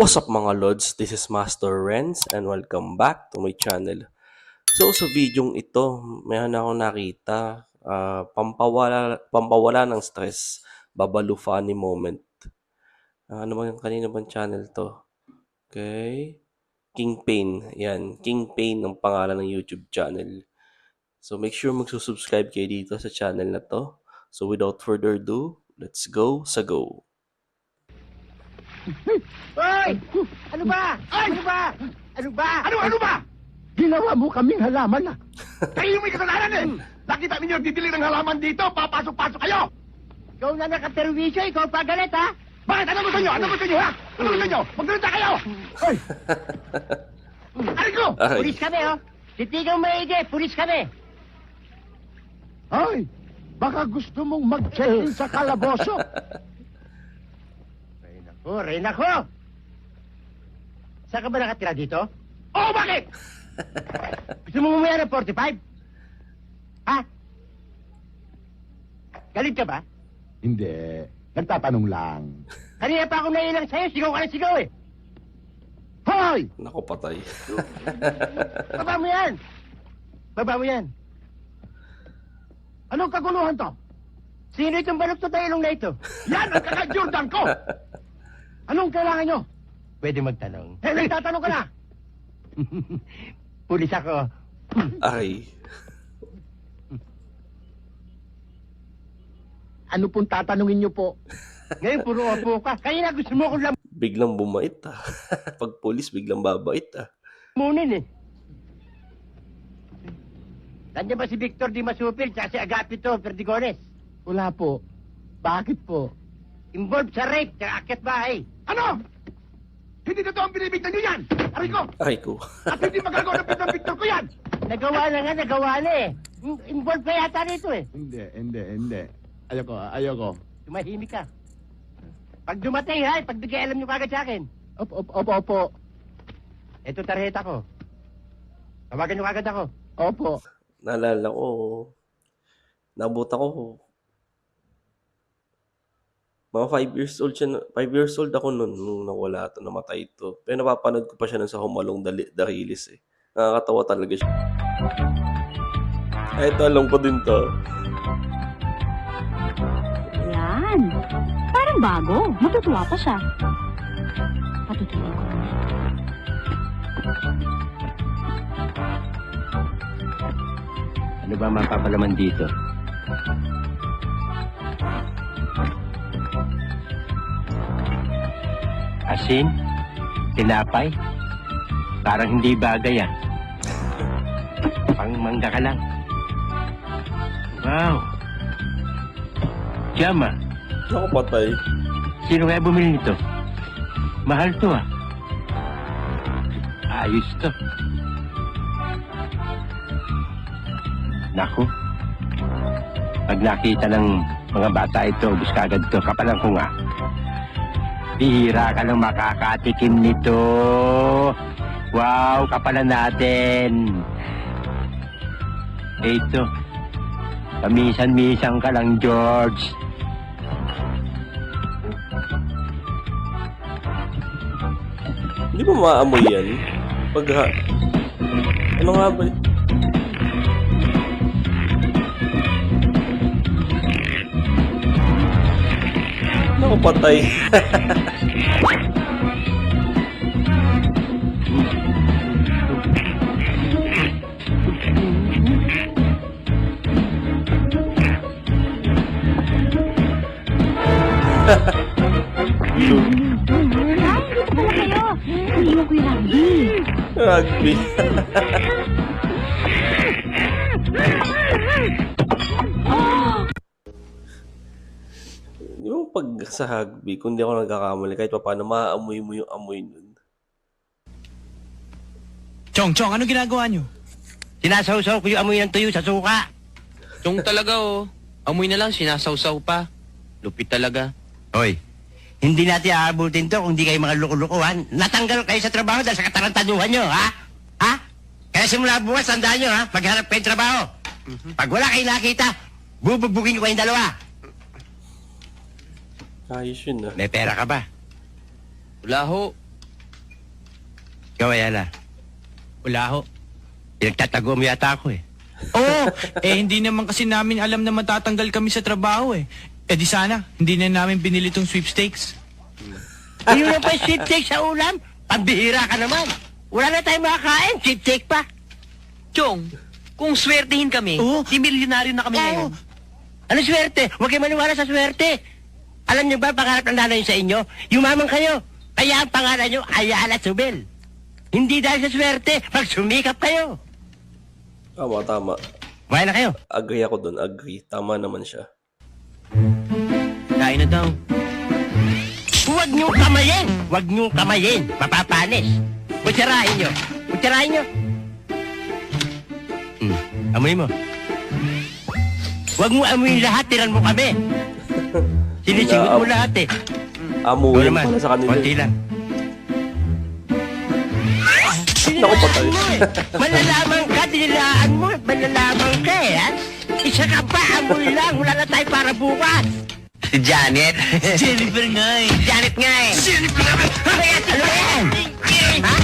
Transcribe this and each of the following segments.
What's up mga lods? This is Master Renz and welcome back to my channel. So sa videong ito, mayroon akong nakita, pampawala ng stress, babalu funny moment. Ano ba yung kanina bang channel to? Okay. King Pain. Yan, King Pain ang pangalan ng YouTube channel. So make sure magsusubscribe kayo dito sa channel na to. So without further ado, let's go sa go. Hoy! Ano ba? Ano ba? Ano ba? Ano ba? Ginawa mo kaming halaman na. Kayo may kasalanan eh. Nakita ninyo bibili ng halaman dito, papasok-pasok kayo. Ikaw na nakaterwisyo, ikaw pa galit, ha? Bakit? Ano gusto nyo? Ano gusto nyo, ha? Ano gusto nyo? Magdalita kayo! Hoy! Aray ko! Pulis kami, oh. Titigaw maigi, pulis kami. Hoy! Baka gusto mong mag-check-in sa kalaboso. Rin ako. Saan ka ba nakatira dito? Oh, bakit? Gusto mo mamaya ng 45? Ha? Galit ka ba? Hindi. Nagtatanong lang. Kanina pa ako nailang sa'yo, sigaw ka na sigaw, eh. Hoy! Nako, patay. Baba mo yan. Baba mo yan. Anong kaguluhan to? Sino itong balok to ilong na ito? Yan ang kaka-Jordan ko! Anong kailangan nyo? Pwede magtanong. Eh, nagtatanong ka na! Pulis ako. Ay. Ano pong tatanungin nyo po? Ngayon, puro opo ka. Kanina gusto mo akong Biglang bumait Pag pulis, biglang babait lamunin, eh. Nandiyan ba si Victor Di Masupil at si Agapito Perdigones? Wala po. Bakit po? Involved sa rape at akyat bahay. Ano? Hindi na to ang binibigtan nyo yan! Aray ko! Aray ko. At hindi magagawa ng picture ko yan! Nagawa na eh. Involved pa yata rito, eh. Hindi. Ayoko. Tumahimik ka. Pag dumating, ha, pagbigay alam nyo kagad sa akin. Opo. Ito tarjeta ko. Tawagan nyo kagad ako. Opo. Naalala ko, nabuta ko, mga 5 years old siya, 5 years old ako noon nung nawala ito, namatay ito. Pero napapanood ko pa siya nun sa Humalong Darilis eh. Nakakatawa talaga siya. Ay, ito, alam ko din to. Yan. Parang bago. Matutuwa pa siya. Patutuwa ko. Ano ba mapapalaman dito? Asin? Tinapay? Parang hindi bagay ah. Pangmangga ka lang. Wow! Jama, Naku, patay. sino kaya bumili nito? Mahal to ah. Ayos to. Naku, pag nakita ng mga bata ito, ubus kagad to, kapalan ko nga. Bihira ka lang makakatikim nito. Wow, kapalan natin. Ito, pamisan-misan ka lang, George. Hindi ba maamoy yan? Ano nga ba? Naku, patay. Ay, dito pala kayo. Iiwan ko yung rugby. Rugby. Yung pag sa rugby, kung di ako nagkakamali, kahit pa paano, maaamoy mo yung amoy nun. Chong, ano ginagawa nyo? Sinasawsaw ko yung amoy ng tuyo sa suka. Chong talaga oh. Amoy na lang, sinasawsaw pa. Lupit talaga. Hoy, hindi natin aabutin to kung di kayo mga lukulukuhan. Natanggal kayo sa trabaho dahil sa katarantaduhan nyo, ha? Ha? Kaya simula bukas, tandaan nyo, ha? Maghanap kayo trabaho. Pag wala kayo nakita, bubugbugin ko kayong dalawa. Ayos yun ah. May pera ka ba? Wala ho. Ikaw, Ayala. Wala ho. Pinagtatago mo yata ako eh. Oo, hindi naman kasi namin alam na matatanggal kami sa trabaho eh. Di sana, hindi na namin binili tong sweepstakes. Ayun na pa yung sweepstake sa ulam. Pambihira ka naman. Wala na tayong makakain. Sweepstake pa. Chong, kung swertihin kami, Oo. di milyonaryo na kami ngayon. Ano swerte? Huwag kayo maniwala sa swerte. Alam niyo ba, pangarap ng nanay sa inyo, yumaman kayo. Kaya ang pangalan niyo, Ayala Zubel. Hindi dahil sa swerte, magsumikap kayo. Tama. Kumain na kayo. Agree ako dun, agree. Tama naman siya. Kain na daw. Huwag niyong kamayin. Huwag niyong kamayin. Mapapanis. Kutsarahin niyo. Kutsarahin niyo. Amoy mo. Huwag mo amuyin lahat, tiran mo kami. Sinisingot mo lahat eh. Amuin naman, pala sa kanila. konti lang. Naku, patay. Mo eh. Malalaman ka, dinilaan mo. Malalaman ka eh, ha? Isa ka pa, amoy lang. Wala na tayo para bukas. Si Janet. Jennifer nga eh. Janet nga eh. Jennifer nga Ano yan? Ha?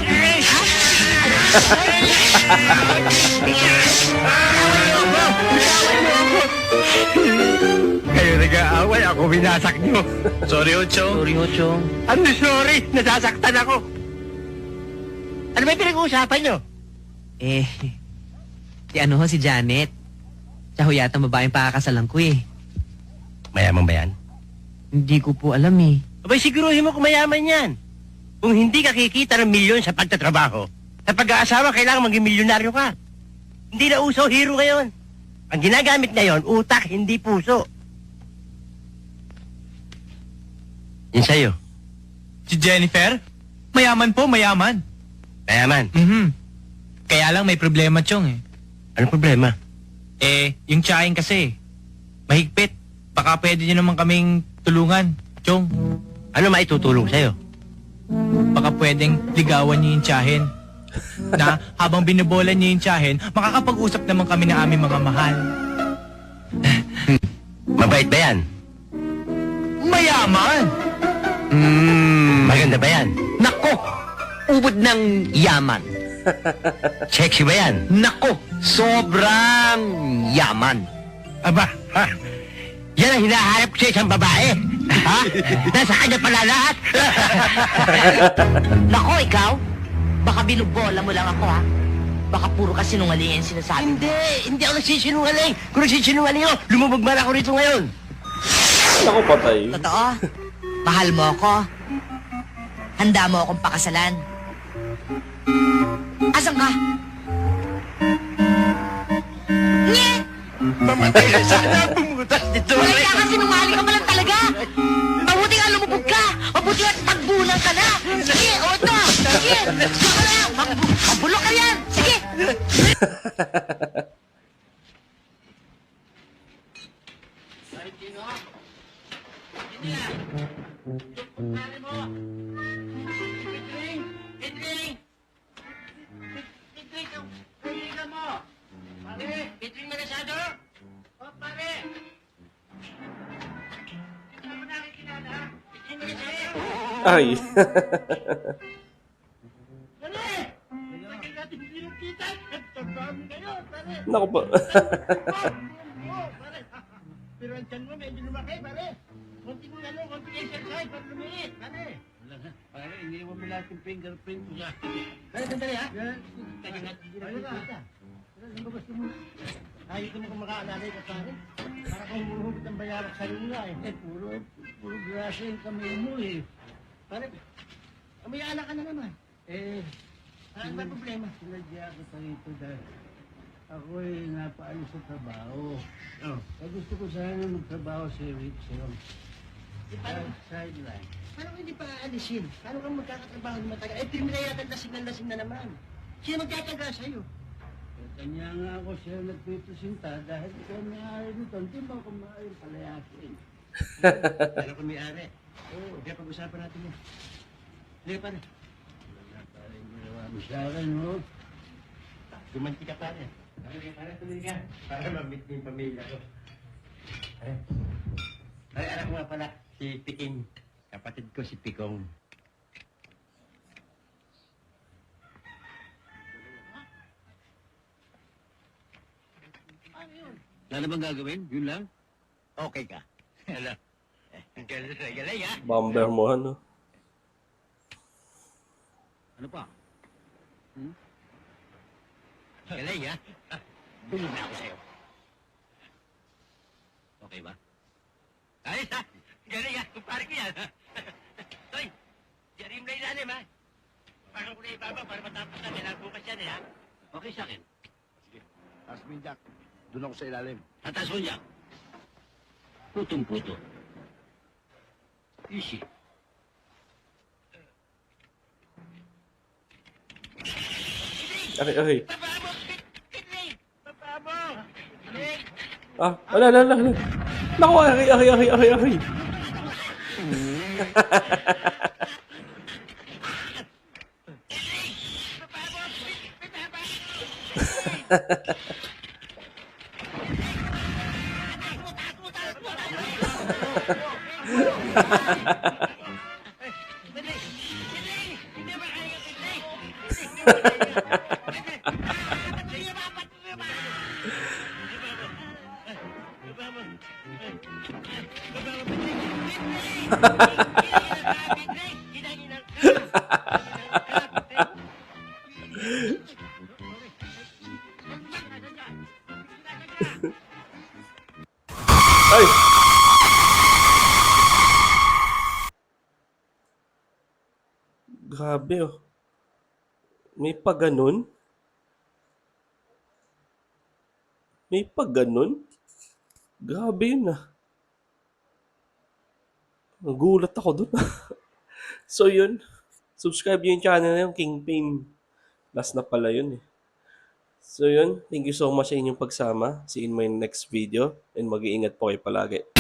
Kayo nag-aaway, ako binasak niyo. Sorry ho, Chong. Sorry ho, Chong. Ano sorry? Nasasaktan ako. Ano ba yung pinag-uusapan niyo? Si ano ho, si Janet. Siya ho yata babaeng pakakasalan ko eh. Mayaman ba yan? Hindi ko po alam eh. Abay, siguruhin mo kung mayaman yan. Kung hindi ka kikita ng milyon sa pagtatrabaho, sa pag-aasawa, kailangan maging milyonaryo ka. Hindi na uso hero ngayon. Ang ginagamit ngayon, utak, hindi puso. Yun sa'yo. Si Jennifer? Mayaman po, mayaman. Mayaman. Kaya lang may problema, Chong eh. Anong problema? Yung tsahin kasi. Mahigpit. Baka pwede niyo naman kaming tulungan, Chong. Ano maitutulong sa'yo? Baka pwedeng ligawan niyo yung tsahin. Na habang binubola niyo yung tsahin, makakapag-usap naman kami ng aming mga mahal. Mabait ba yan? Mayaman! Maganda ba yan? Nako! Ubod ng yaman. Sexy ba yan? Nako! Sobrang yaman. Aba, ha? Yan ang hinahanap ko sa isang babae. Ha? Nasa kanya pala lahat. Nako, ikaw? Baka binubola mo lang ako, ha? Baka puro ka sinungaling yung sinasabi mo. Hindi ako nagsisinungaling. Kung nagsisinungaling ako, lumubog man ako rito ngayon. Naku, patay. Totoo? Mahal mo ako? Handa mo akong pakasalan? Asan ka? Nye! Mamatay na sana bumutas dito. Wala ka sinungaling ka pa lang talaga! Mabuti nga lumubog ka! Mabuti nga tagbunan ka na! Sige, o ito! Sige! Saka lang! Mabulok ka yan! Sige! Pitring Malasado? O, pare! Hindi mo nakikilala? Pitring Malasado? Ay. Pare! Lagay natin yung kita. Nagtabahan kayo, pare! Naku pa. Pare! Pero ang tiyan mo, medyo lumaki, pare! Konti mo konti exercise para lumiit, pare! Pare, hindi mo lahat yung fingerprint mo siya. Pare, sandali ha? Kanya nga, hindi na kita. Lumabas mo. Ayos mo kung makaalalay ka, pare. Para kung humuhugot ang bayarak sa lunga eh. Puro grasya yung kamay mo eh. Pare, may anak ka na naman. Ano ba problema? Sinadya ko pa rito dahil ako'y napaalis sa trabaho. Kaya gusto ko sana magtrabaho sa Ritzon. Sideline. Paano hindi pa aalisin? Paano kang magkakatrabaho ng matagal? Terminal yata lasing na naman. Sino magtataga sa'yo? Kanya nga ako siya nagpipresinta dahil ikaw may-ari nito. Hindi mo ako maaaring palayakin. Ano kung may-ari? Oo. Kaya pag-usapan natin yun. Hindi, pare. Wala pa rin ginawa mo sa akin, no? Gumanti ka, pare. Pare, tuloy ka. Para ma-meet mo yung pamilya ko. Ay, anak mo nga pala, si Piking. Kapatid ko si Pikong. Wala na bang gagawin? Yun lang? Okay ka. Hello. Galing ha? Bomber mo, ano? Ano pa? Galing ha? Tulog na ako sa'yo. Okay ba? Ayos ha? Galing ha? Kumpare ko yan ha? Toy, yarim na ilalim ha? Parang ko na ibaba para matapos na. Kailangan bukas yan eh ha? Okay sa akin. Sige. Taas mo yung jack. Doon ako sa ilalim. Tataas mo jack. Putong-puto. Easy. Ay. Baba mo! Pitling! Baba mo! Pitling! Ah, ala. Naku, ay. Ay! Grabe, oh. May pa ganun? May pa ganun? Grabe yun, ah. Nagulat ako dun. So, yun. Subscribe nyo yung channel na yung Kingpin. Last na pala yun, eh. So, yun. Thank you so much sa inyong pagsama. See you in my next video. And mag-iingat po kayo palagi.